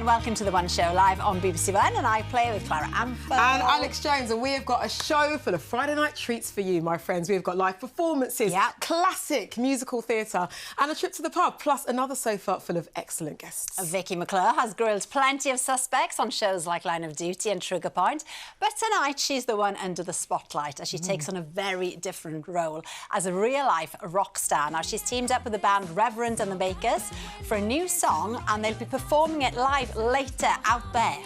and welcome to The One Show, live on BBC One, and I play with Clara Amphel. And Alex Jones, and we have got a show full of Friday night treats for you, my friends. We've got live performances, classic musical theatre, and a trip to the pub, plus another sofa full of excellent guests. Vicky McClure has grilled plenty of suspects on shows like Line of Duty and Trigger Point, but tonight she's the one under the spotlight as she takes on a very different role as a real-life rock star. Now, she's teamed up with the band Reverend and the Makers for a new song, and they'll be performing it live later out there.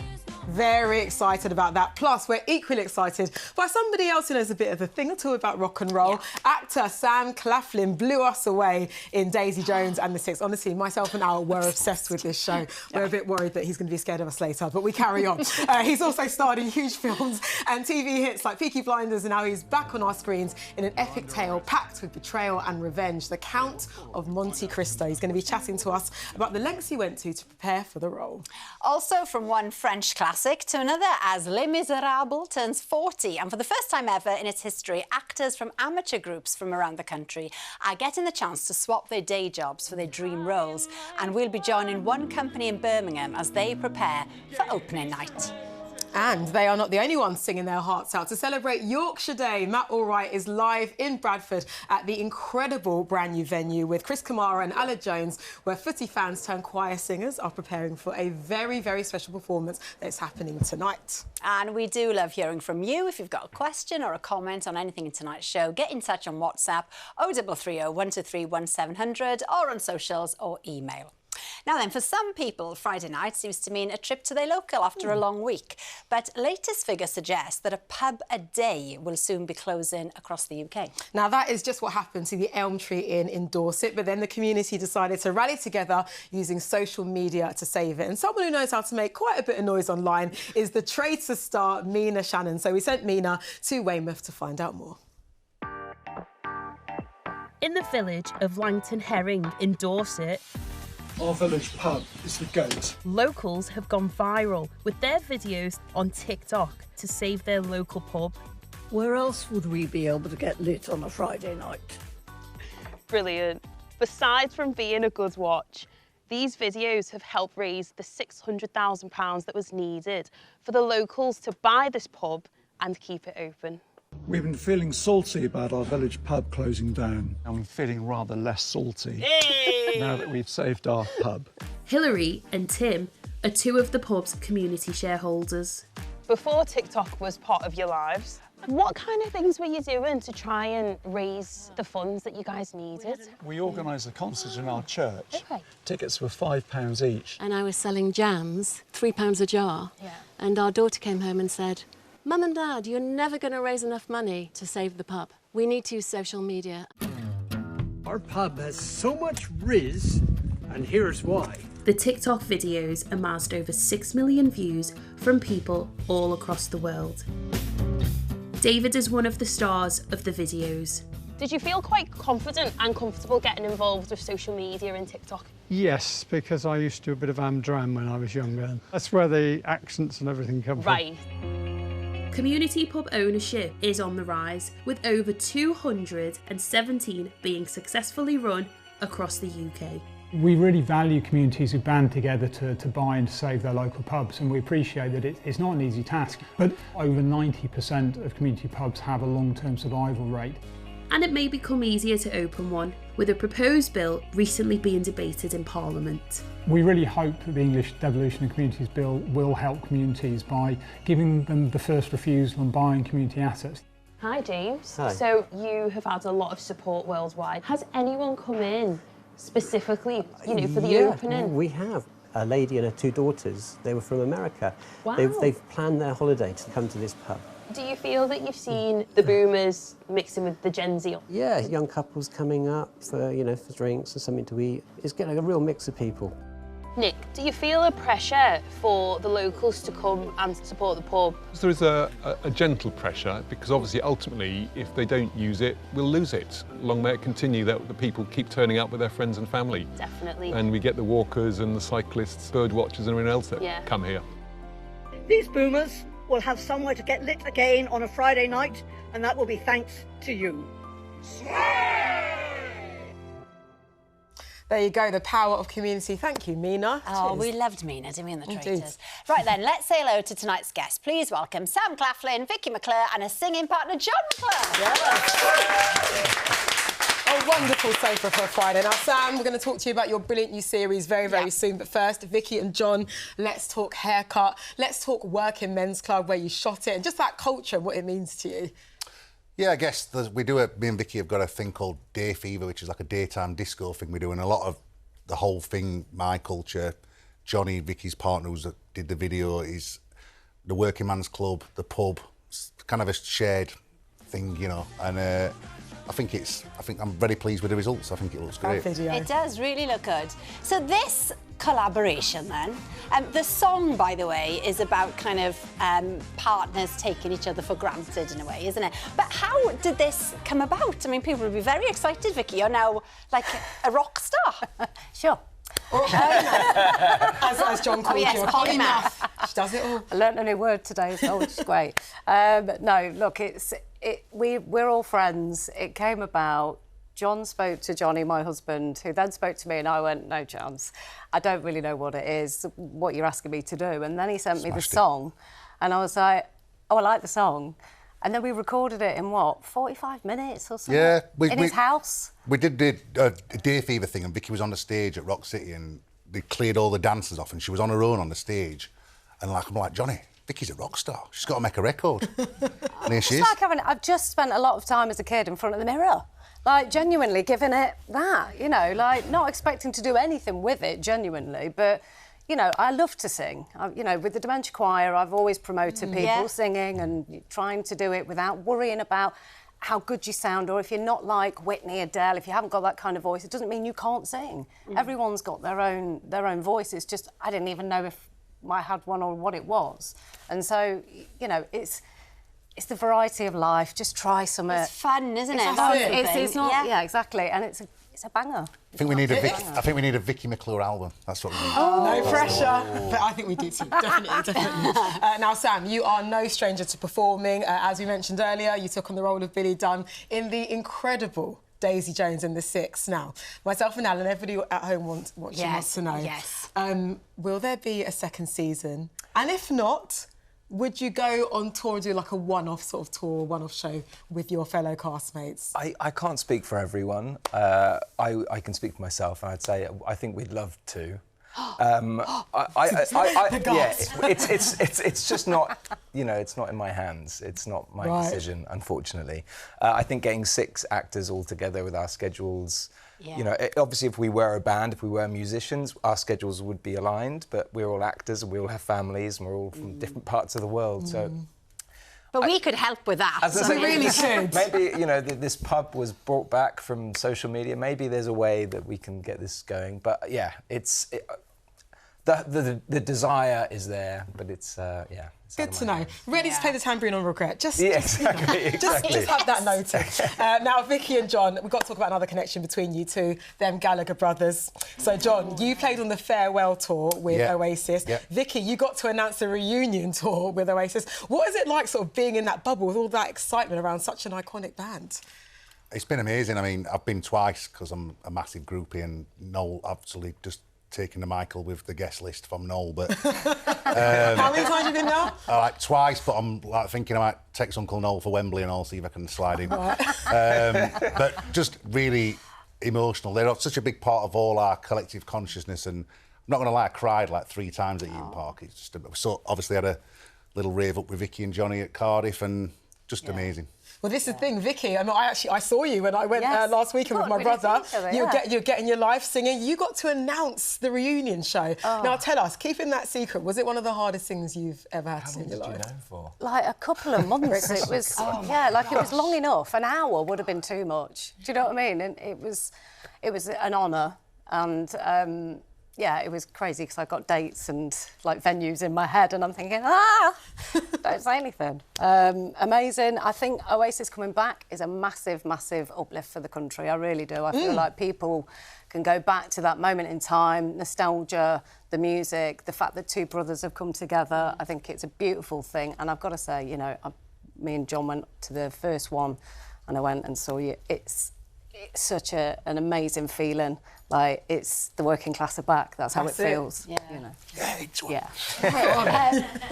Very excited about that. Plus, we're equally excited by somebody else who knows a bit of a thing or two about rock and roll. Actor Sam Claflin blew us away in Daisy Jones and the Six. Honestly, myself and Al were obsessed with this show. We're a bit worried that he's going to be scared of us later, but we carry on. He's also starred in huge films and TV hits like Peaky Blinders, and now he's back on our screens in an epic tale packed with betrayal and revenge, The Count of Monte Cristo. He's going to be chatting to us about the lengths he went to prepare for the role. Also, from one French classic to another, as Les Miserables turns 40, and for the first time ever in its history, actors from amateur groups from around the country are getting the chance to swap their day jobs for their dream roles, and we'll be joining one company in Birmingham as they prepare for opening night. And they are not the only ones singing their hearts out. To celebrate Yorkshire Day, Matt Allwright is live in Bradford at the incredible brand new venue with Chris Kamara and Ala Jones, where footy fans turned choir singers are preparing for a very, very special performance that's happening tonight. And we do love hearing from you. If you've got a question or a comment on anything in tonight's show, get in touch on WhatsApp 0330 123 1700 or on socials or email. Now then, for some people, Friday night seems to mean a trip to their local after a long week. But latest figures suggest that a pub a day will soon be closing across the UK. Now, that is just what happened to the Elm Tree Inn in Dorset, but then the community decided to rally together using social media to save it. And someone who knows how to make quite a bit of noise online is the Traitor star Mina Shannon. So we sent Mina to Weymouth to find out more. In the village of Langton Herring in Dorset, our village pub is the goat. Locals have gone viral with their videos on TikTok to save their local pub. Where else would we be able to get lit on a Friday night? Brilliant. Besides from being a good watch, these videos have helped raise the £600,000 that was needed for the locals to buy this pub and keep it open. We've been feeling salty about our village pub closing down. I'm feeling rather less salty now that we've saved our pub. Hilary and Tim are two of the pub's community shareholders. Before TikTok was part of your lives, what kind of things were you doing to try and raise the funds that you guys needed? We organised a concert in our church. Okay. Tickets were £5 each. And I was selling jams, £3 a jar. Yeah. And our daughter came home and said, "Mum and Dad, you're never going to raise enough money to save the pub. We need to use social media." Our pub has so much rizz, and here's why. The TikTok videos amassed over 6 million views from people all across the world. David is one of the stars of the videos. Did you feel quite confident and comfortable getting involved with social media and TikTok? Yes, because I used to do a bit of Amdram when I was younger. That's where the accents and everything come from. Right. Community pub ownership is on the rise, with over 217 being successfully run across the UK. We really value communities who band together to buy and save their local pubs, and we appreciate that it's not an easy task, but over 90% of community pubs have a long-term survival rate. And it may become easier to open one, with a proposed bill recently being debated in Parliament. We really hope that the English Devolution of Communities Bill will help communities by giving them the first refusal on buying community assets. Hi James. Hi. So you have had a lot of support worldwide. Has anyone come in specifically, for the opening? We have. A lady and her two daughters, they were from America. Wow. They've planned their holiday to come to this pub. Do you feel that you've seen the boomers mixing with the Gen Z? Yeah, young couples coming up for, for drinks and something to eat. It's getting a real mix of people. Nick, do you feel a pressure for the locals to come and support the pub? There is a gentle pressure, because obviously ultimately if they don't use it, we'll lose it. Long may it continue that the people keep turning up with their friends and family. Definitely. And we get the walkers and the cyclists, bird watchers and everyone else that come here. These boomers will have somewhere to get lit again on a Friday night, and that will be thanks to you. There you go, the power of community. Thank you, Mina. Oh, Cheers. we loved Mina, didn't we, in the Indeed. Traitors? Right then, let's say hello to tonight's guests. Please welcome Sam Claflin, Vicky McClure and her singing partner, John McClure. Yes. A wonderful sofa for a Friday. Now, Sam, we're going to talk to you about your brilliant new series very, very soon. But first, Vicky and John, let's talk haircut. Let's talk work in men's club, where you shot it, and just that culture and what it means to you. Yeah, I guess me and Vicky have got a thing called Day Fever, which is like a daytime disco thing we do, and a lot of the whole thing, my culture, Johnny, Vicky's partner who did the video, is the working man's club, the pub. It's kind of a shared thing, you know, and I think I'm very pleased with the results. I think it looks great. It does really look good. So this collaboration then, the song, by the way, is about kind of partners taking each other for granted in a way, isn't it? But how did this come about? I mean, people will be very excited, Vicky. You're now like a rock star. Sure. As John called you, polymath. She does it all. I learnt a new word today as well, which is great. No, look, we're all friends. It came about. John spoke to Johnny, my husband, who then spoke to me, and I went, no chance. I don't really know what it is, what you're asking me to do. And then he sent me the song, and I was like, oh, I like the song. And then we recorded it in, 45 minutes or something? Yeah. In his house? We did the Day Fever thing, and Vicky was on the stage at Rock City, and they cleared all the dancers off, and she was on her own on the stage. And I'm like, Johnny, Vicky's a rock star. She's got to make a record. And here she is. I've just spent a lot of time as a kid in front of the mirror. Like, genuinely giving it that, you know, like, not expecting to do anything with it, genuinely, but, you know, I love to sing. You know, with the Dementia Choir, I've always promoted people singing and trying to do it without worrying about how good you sound, or if you're not like Whitney, Adele, if you haven't got that kind of voice, it doesn't mean you can't sing. Everyone's got their own voice. It's just, I didn't even know if I had one or what it was. And so, you know, it's the variety of life. Just try something. It's fun, isn't it? It's not. Yeah, exactly. And it's a banger. I think we need a Vicky McClure album. That's what we need. No pressure, but I think we do too. Definitely. Now, Sam, you are no stranger to performing. As we mentioned earlier, you took on the role of Billy Dunn in the incredible Daisy Jones and the Six. Now, myself and Alan, everybody at home wants to know. Yes. Will there be a second season? And if not, would you go on tour and do like a one-off sort of tour, one-off show with your fellow castmates? I can't speak for everyone. I can speak for myself, and I'd say I think we'd love to. It's just not, you know, it's not in my hands. It's not my decision, unfortunately. I think getting 6 actors all together with our schedules, you know, obviously if we were a band, if we were musicians, our schedules would be aligned, but we're all actors and we all have families and we're all from different parts of the world, so... But we could help with that. We really should. Maybe, you know, this pub was brought back from social media. Maybe there's a way that we can get this going. But, yeah, the desire is there, but it's, Good to know. Ready to play the tambourine on regret. Just have that noted. Now, Vicky and John, we've got to talk about another connection between you two, them Gallagher brothers. So, John, you played on the farewell tour with Oasis. Vicky, you got to announce the reunion tour with Oasis. What is it like sort of being in that bubble with all that excitement around such an iconic band? It's been amazing. I mean, I've been twice because I'm a massive groupie, and Noel absolutely just taking the Michael with the guest list from Noel, but... How many times have you been now? Like twice, but I'm like thinking I might text Uncle Noel for Wembley and I'll see if I can slide in. But just really emotional. They're such a big part of all our collective consciousness, and I'm not going to lie, I cried like 3 times at Eden Park. It's just so obviously had a little rave up with Vicky and Johnny at Cardiff, and just amazing. Well, this is the thing, Vicky. I mean, I saw you when I went last weekend with my brother. You're getting your live singing. You got to announce the reunion show. Now, tell us, keeping that secret, was it one of the hardest things you've ever had to do in your life? How long did you know for? Like a couple of months. It was, it was long enough. An hour would have been too much. Do you know what I mean? And it was an honour, and it was crazy because I got dates and like venues in my head, and I'm thinking, don't say anything. Amazing. I think Oasis coming back is a massive, massive uplift for the country. I really do. I feel like people can go back to that moment in time, nostalgia, the music, the fact that 2 brothers have come together. I think it's a beautiful thing. And I've got to say, you know, me and John went to the first one, and I went and saw you. It's It's such an amazing feeling. Like, it's the working class are back. That's how it feels. Yeah. You know. Yeah, it's one. Yeah.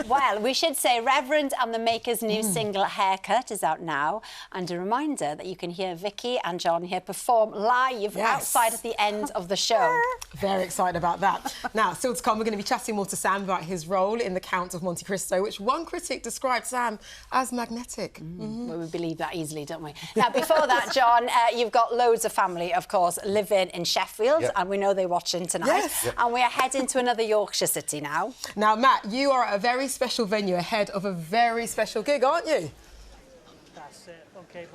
Well, we should say Reverend and the Maker's new single Haircut is out now. And a reminder that you can hear Vicky and John here perform live outside at the end of the show. Very excited about that. Now, still to come, we're going to be chatting more to Sam about his role in The Count of Monte Cristo, which one critic described Sam as magnetic. Well, we believe that easily, don't we? Now, before that, John, you've got loads of family, of course, living in Sheffield, and we know they're watching tonight. Yes. And we are heading to another Yorkshire city now. Now, Matt, you are at a very special venue ahead of a very special gig, aren't you? That's it. Okay,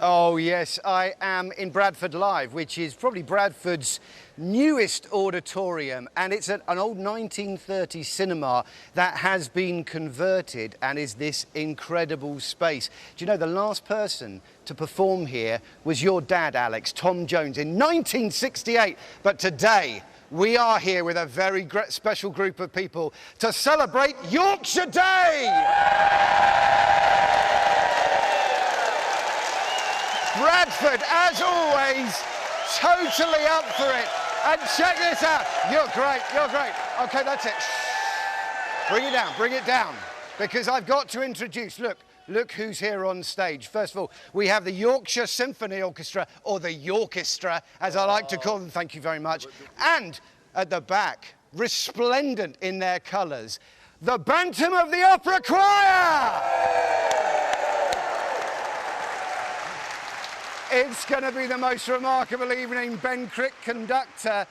oh, yes, I am in Bradford Live, which is probably Bradford's newest auditorium, and it's an old 1930s cinema that has been converted and is this incredible space. Do you know the last person to perform here was your dad, Alex, Tom Jones, in 1968, but today we are here with a very special group of people to celebrate Yorkshire Day! Bradford, as always, totally up for it. And check this out. You're great, you're great. OK, that's it. Bring it down. Because I've got to introduce, look who's here on stage. First of all, we have the Yorkshire Symphony Orchestra, or the Yorkestra, as I like to call them. Thank you very much. And at the back, resplendent in their colours, the Bantam of the Opera Choir! It's going to be the most remarkable evening. Ben Crick, conductor.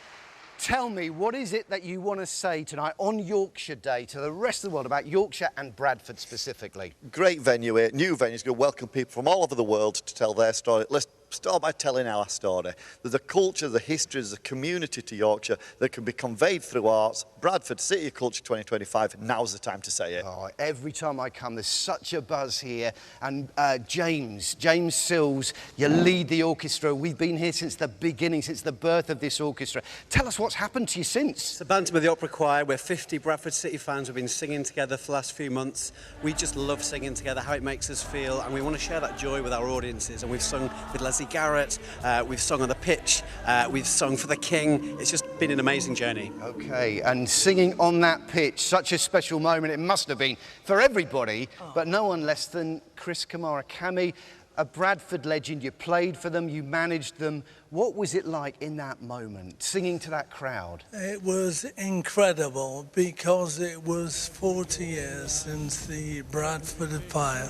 Tell me, what is it that you want to say tonight on Yorkshire Day to the rest of the world about Yorkshire and Bradford specifically? Great venue here, new venue. It's going to welcome people from all over the world to tell their story. Let's start by telling our story. There's a culture, the history, there's a community to Yorkshire that can be conveyed through arts. Bradford, City of Culture 2025, now's the time to say it. Oh, every time I come, there's such a buzz here. And James Sills, you lead the orchestra. We've been here since the beginning, since the birth of this orchestra. Tell us what's happened to you since. It's the Bantam of the Opera Choir. We're 50 Bradford City fans. We've been singing together for the last few months. We just love singing together, how it makes us feel, and we want to share that joy with our audiences. And we've sung with Leslie Garrett, we've sung on the pitch, we've sung for the King. It's just been an amazing journey. OK, and singing on that pitch, such a special moment it must have been for everybody, but no one less than Chris Kamara. Cammy, a Bradford legend, you played for them, you managed them. What was it like in that moment, singing to that crowd? It was incredible because it was 40 years since the Bradford fire.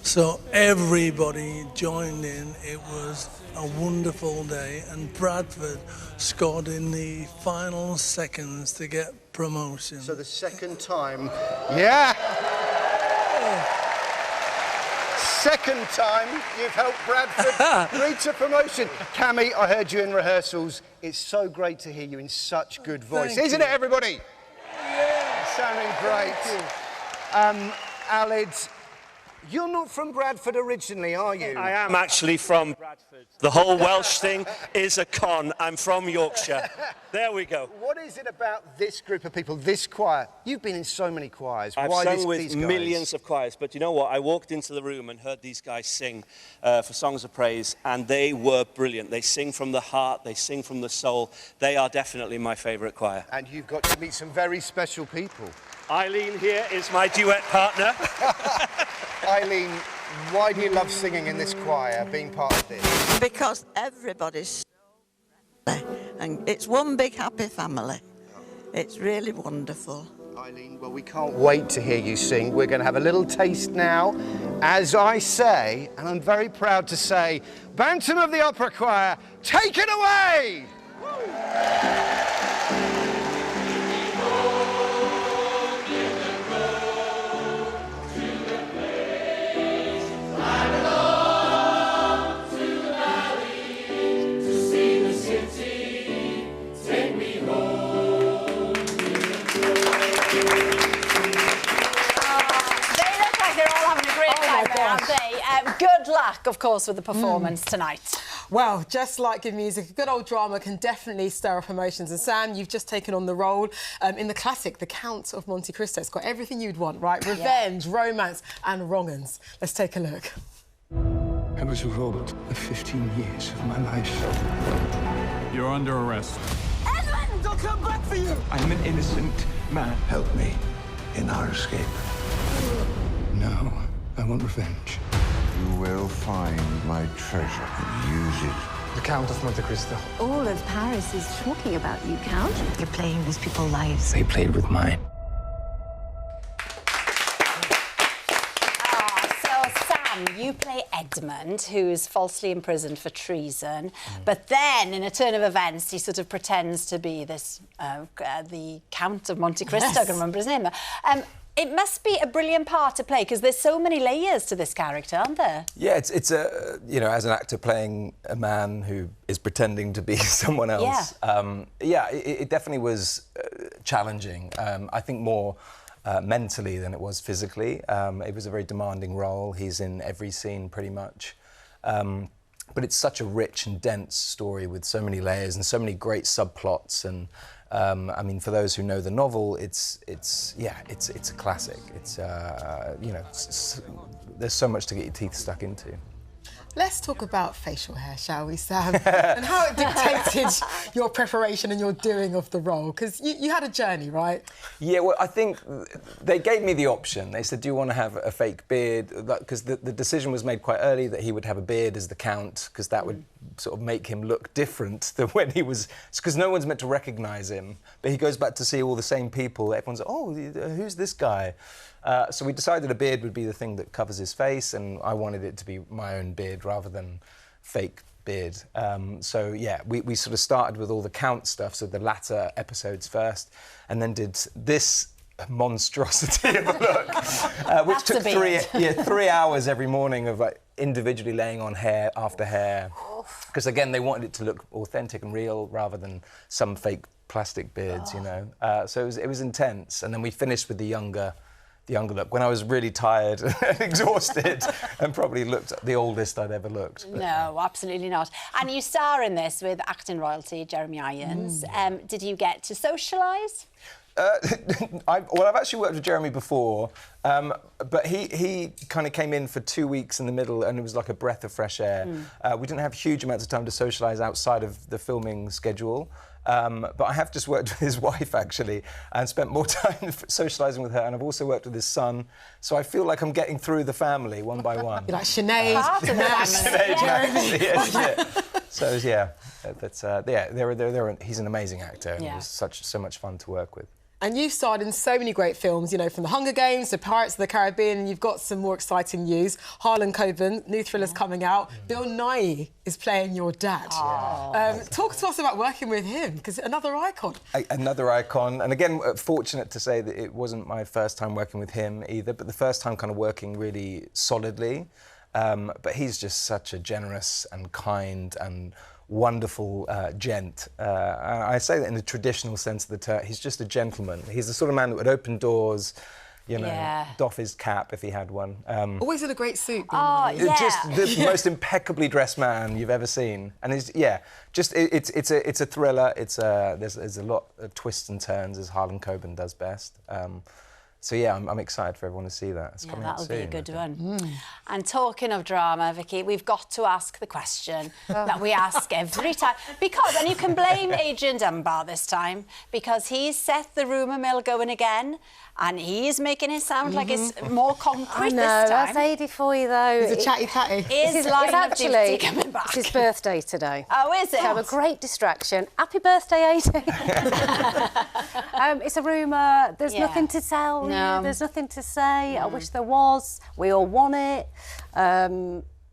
So everybody joined in. It was a wonderful day, and Bradford scored in the final seconds to get promotion. So the second time, yeah. Second time you've helped Bradford reach a promotion. Cammy, I heard you in rehearsals. It's so great to hear you in such good voice. Isn't it, everybody? Yeah. Sounding great. Alid, you're not from Bradford originally, are you? I am actually from Bradford. The whole Welsh thing is a con. I'm from Yorkshire. There we go. What is it about this group of people, this choir? You've been in so many choirs. I've sung with millions of choirs, but you know what? I walked into the room and heard these guys sing for Songs of Praise, and they were brilliant. They sing from the heart, they sing from the soul. They are definitely my favourite choir. And you've got to meet some very special people. Eileen here is my duet partner. Eileen, why do you love singing in this choir, being part of this? Because everybody's so friendly, and it's one big happy family. It's really wonderful. Eileen, well, we can't wait to hear you sing. We're going to have a little taste now. As I say, and I'm very proud to say, Bantam of the Opera Choir, take it away! Good luck, of course, with the performance tonight. Well, just like good music, good old drama can definitely stir up emotions. And Sam, you've just taken on the role in the classic, The Count of Monte Cristo. It's got everything you'd want, right? Revenge, romance and wrong-uns. Let's take a look. I was robbed of 15 years of my life. You're under arrest. Edmund! I'll come back for you! I'm an innocent man. Help me in our escape. No, I want revenge. You will find my treasure and use it. The Count of Monte Cristo. All of Paris is talking about you, Count. You're playing with people's lives. They played with mine. You play Edmund, who's falsely imprisoned for treason, but then, in a turn of events, he sort of pretends to be this, the Count of Monte Cristo, I can remember his name. It must be a brilliant part to play, because there's so many layers to this character, aren't there? Yeah, it's a, you know, as an actor playing a man who is pretending to be someone else. Yeah, it definitely was challenging. I think more mentally than it was physically. It was a very demanding role. He's in every scene pretty much. But it's such a rich and dense story with so many layers and so many great subplots. And I mean, for those who know the novel, it's a classic. It's you know, there's so much to get your teeth stuck into. Let's talk about facial hair, shall we, Sam? And how it dictated your preparation and your doing of the role. Because you had a journey, right? Yeah, well, I think they gave me the option. They said, do you want to have a fake beard? Because the decision was made quite early that he would have a beard as the Count, because that would sort of make him look different than when he was... Because no one's meant to recognise him. But he goes back to see all the same people. Everyone's like, oh, who's this guy? So we decided a beard would be the thing that covers his face, and I wanted it to be my own beard rather than fake beard. So yeah, we sort of started with all the Count stuff, so the latter episodes first, and then did this monstrosity of a look, which took 3 hours every morning of like individually laying on hair after hair, because again they wanted it to look authentic and real rather than some fake plastic beards, you know. So it was intense, and then we finished with the younger look, when I was really tired and exhausted and probably looked the oldest I'd ever looked. But, no, absolutely not. And you star in this with acting royalty, Jeremy Irons. Did you get to socialise? Well, I've actually worked with Jeremy before, but he kind of came in for 2 weeks in the middle, and it was like a breath of fresh air. We didn't have huge amounts of time to socialise outside of the filming schedule. But I have just worked with his wife, actually, and spent more time socialising with her, and I've also worked with his son, so I feel like I'm getting through the family one by one. You're like Sinead, Jeremy. So, yeah, but, he's an amazing actor, and it was so much fun to work with. And you've starred in so many great films, you know, from The Hunger Games to Pirates of the Caribbean, and you've got some more exciting news. Harlan Coben, new thriller's coming out. Bill Nighy is playing your dad. Talk to us about working with him, because another icon. Another icon, and again, fortunate to say that it wasn't my first time working with him either, but the first time kind of working really solidly. But he's just such a generous and kind and wonderful gent. I say that in the traditional sense of the term. He's just a gentleman. He's the sort of man that would open doors, you know, doff his cap if he had one. Always in a great suit. Just the most impeccably dressed man you've ever seen. And it's a thriller. There's a lot of twists and turns, as Harlan Coben does best. So yeah, I'm excited for everyone to see that. It's coming out soon. That'll be a good one. And talking of drama, Vicky, we've got to ask the question that we ask every time. And you can blame Adrian Dunbar this time, because he's set the rumour mill going again, and he's making it sound like it's more concrete this time. That's Adie for you, though. He's a chatty. Is Line of Duty coming back? It's his birthday today. Oh, is it? So a great distraction. Happy birthday, Adie. It's a rumour. There's nothing to tell. No. There's nothing to say. I wish there was. We all want it.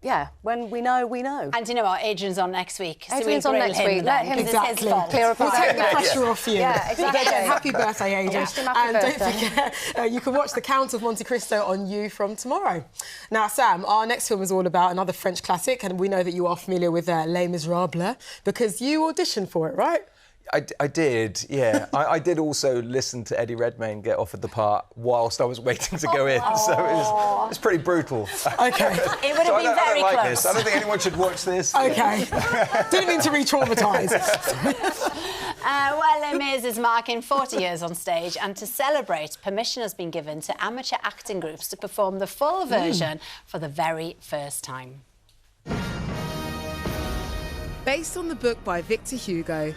Yeah, when we know, we know. And you know what? Adrian's on next week. Adrian's on next week. Let him exactly. clear up. We'll take the pressure off you. Yeah, exactly. Happy birthday, Adrian. And don't forget, you can watch The Count of Monte Cristo on You from tomorrow. Now, Sam, our next film is all about another French classic, and we know that you are familiar with Les Miserables, because you auditioned for it, right? I did, yeah. I did also listen to Eddie Redmayne get offered the part whilst I was waiting to go in, so it was pretty brutal. OK. It would have been very close. close. I don't think anyone should watch this. OK. Didn't mean to re-traumatise. Well, Les Mis is marking 40 years on stage, and to celebrate, permission has been given to amateur acting groups to perform the full version for the very first time. Based on the book by Victor Hugo,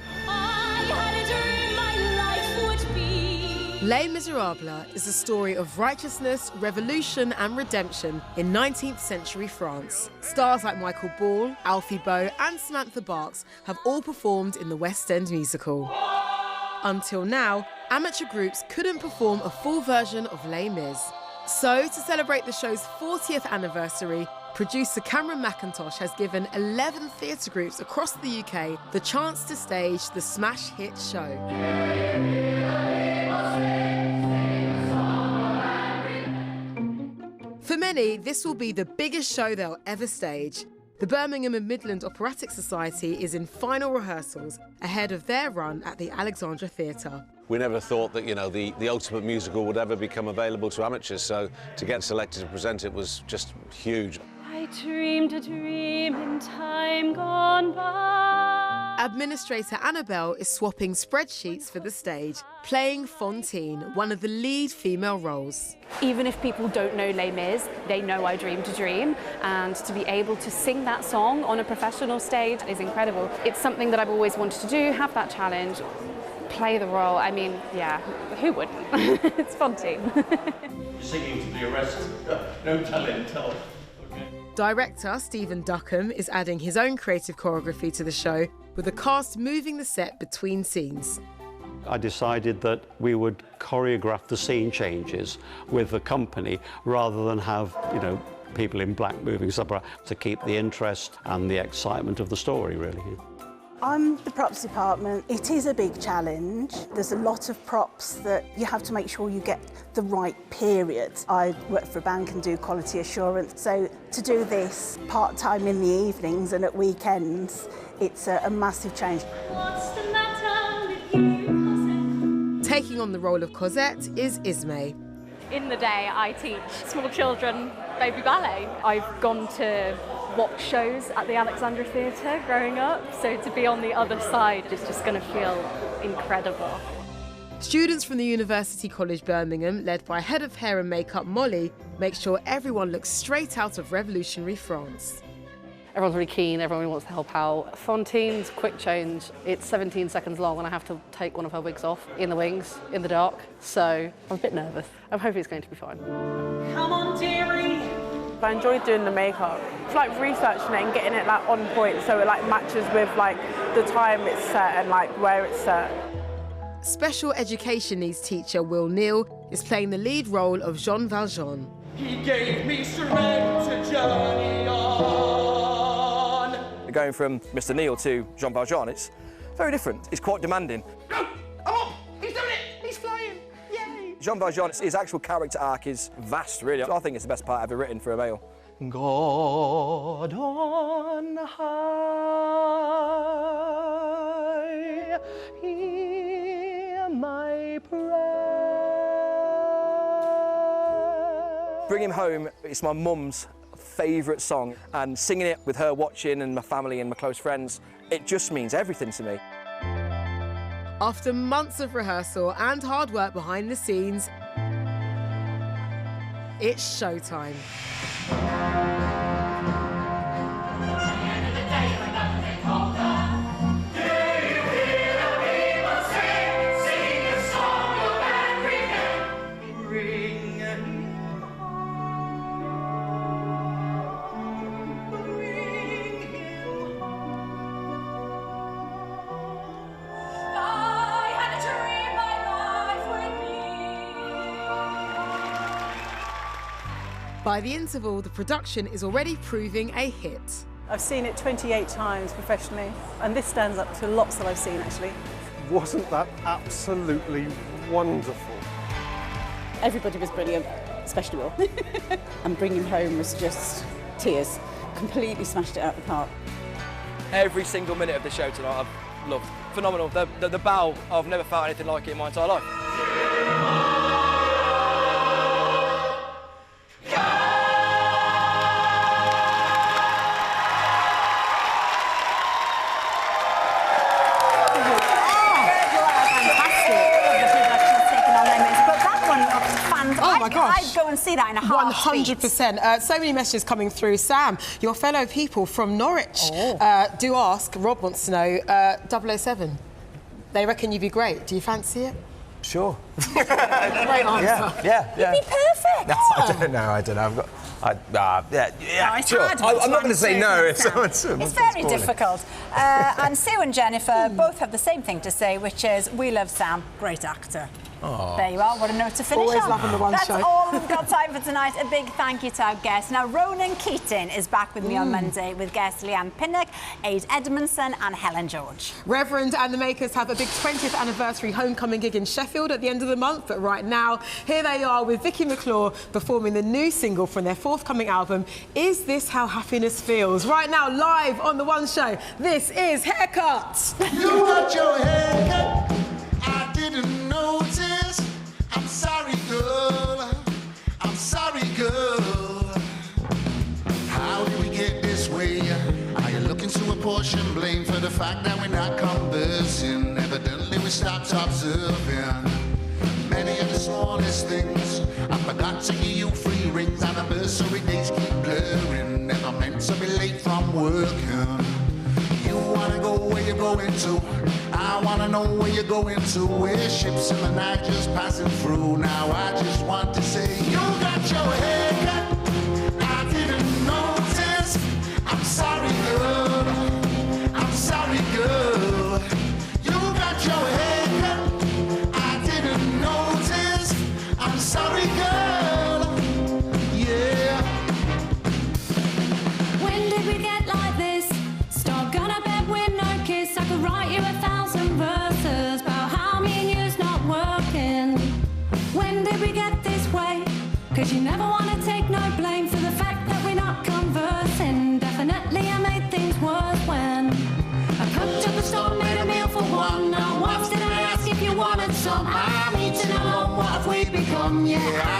Les Miserables is a story of righteousness, revolution and redemption in 19th century France. Stars like Michael Ball, Alfie Boe and Samantha Barks have all performed in the West End musical. Until now, amateur groups couldn't perform a full version of Les Mis. So, to celebrate the show's 40th anniversary, producer Cameron McIntosh has given 11 theatre groups across the UK the chance to stage the smash hit show. For many, this will be the biggest show they'll ever stage. The Birmingham and Midland Operatic Society is in final rehearsals ahead of their run at the Alexandra Theatre. We never thought that, you know, the ultimate musical would ever become available to amateurs, so to get selected to present it was just huge. I dreamed a dream in time gone by. Administrator Annabelle is swapping spreadsheets for the stage, playing Fantine, one of the lead female roles. Even if people don't know Les Mis, they know I dreamed a dream, and to be able to sing that song on a professional stage is incredible. It's something that I've always wanted to do, have that challenge, play the role. I mean, yeah, who wouldn't? It's Fantine. Singing to the arrest, no talent, tell. Director Stephen Duckham is adding his own creative choreography to the show, with the cast moving the set between scenes. I decided that we would choreograph the scene changes with the company rather than have, you know, people in black moving stuff around, to keep the interest and the excitement of the story, really. I'm the props department. It is a big challenge. There's a lot of props that you have to make sure you get the right period. I work for a bank and do quality assurance, so to do this part-time in the evenings and at weekends, it's a massive change. What's the matter with you, Cosette? Taking on the role of Cosette is Ismay. In the day, I teach small children baby ballet. I've gone to watch shows at the Alexandra Theatre growing up, so to be on the other side is just going to feel incredible. Students from the University College Birmingham, led by Head of Hair and Makeup Molly, make sure everyone looks straight out of revolutionary France. Everyone's really keen, everyone really wants to help out. Fantine's quick change, it's 17 seconds long and I have to take one of her wigs off in the wings, in the dark, so I'm a bit nervous. I'm hoping it's going to be fine. Come on, dearie! I enjoyed doing the makeup. It's like researching it and getting it like on point so it like matches with like the time it's set and like where it's set. Special education needs teacher Will Neal is playing the lead role of Jean Valjean. He gave me strength to journey on. Going from Mr. Neal to Jean Valjean, it's very different. It's quite demanding. No! Oh! He's doing it! He's flying! Yay! Jean Valjean, his actual character arc is vast, really. I think it's the best part ever written for a male. God on high, hear my prayer. Bring Him Home, it's my mum's favourite song, and singing it with her watching and my family and my close friends, it just means everything to me. After months of rehearsal and hard work behind the scenes, it's showtime. By the interval, the production is already proving a hit. I've seen it 28 times professionally, and this stands up to lots that I've seen, actually. Wasn't that absolutely wonderful? Everybody was brilliant, especially Will. And Bring Him Home was just tears. Completely smashed it out of the park. Every single minute of the show tonight I've loved. Phenomenal. The bow, I've never felt anything like it in my entire life. I'd go go and see that in a heartbeat. 100%. So many messages coming through. Sam, your fellow people from Norwich do ask, Rob wants to know, 007. They reckon you'd be great. Do you fancy it? Sure. Great answer. Yeah. You'd be perfect. No, I don't know. I've got... it's sure. hard I'm not going to answer, say no isn't if it, someone's It's very difficult. And Sue and Jennifer both have the same thing to say, which is, we love Sam, great actor. Aww. There you are, what a note to finish Always on. loving the one That's show. all we've got time for tonight. A big thank you to our guests. Now, Ronan Keating is back with me on Monday with guests Leanne Pinnock, Aid Edmondson and Helen George. Reverend and the Makers have a big 20th anniversary homecoming gig in Sheffield at the end of the month, but right now, here they are with Vicky McClure performing the new single from their forthcoming album, Is This How Happiness Feels? Right now, live on The One Show, this is Haircut. You got your haircut, I didn't notice. I'm sorry, girl. I'm sorry, girl. How did we get this way? Are you looking to apportion blame for the fact that we're not conversing? Evidently, we stopped observing many of the smallest things. I forgot to give you free rings. Anniversary days keep blurring. Never meant to be late from working. You wanna go where you're going to. I wanna know where you're going to. We're ships in the night just passing through. Now I just want to say, you got your haircut, I didn't notice. I'm sorry, girl. I'm sorry, girl. You got your haircut, I didn't notice. I'm sorry, girl. Yeah. When did we get like this? Start gonna bed with no kiss. I could write you 1,000 verses about how me and you's not working. When did we get this way? Cause you never wanna take no blame for the fact that we're not conversing. Definitely I made things worse when I cooked up a storm, made a meal for one. Not once did I ask if you wanted some. I need to know what have we become, yeah.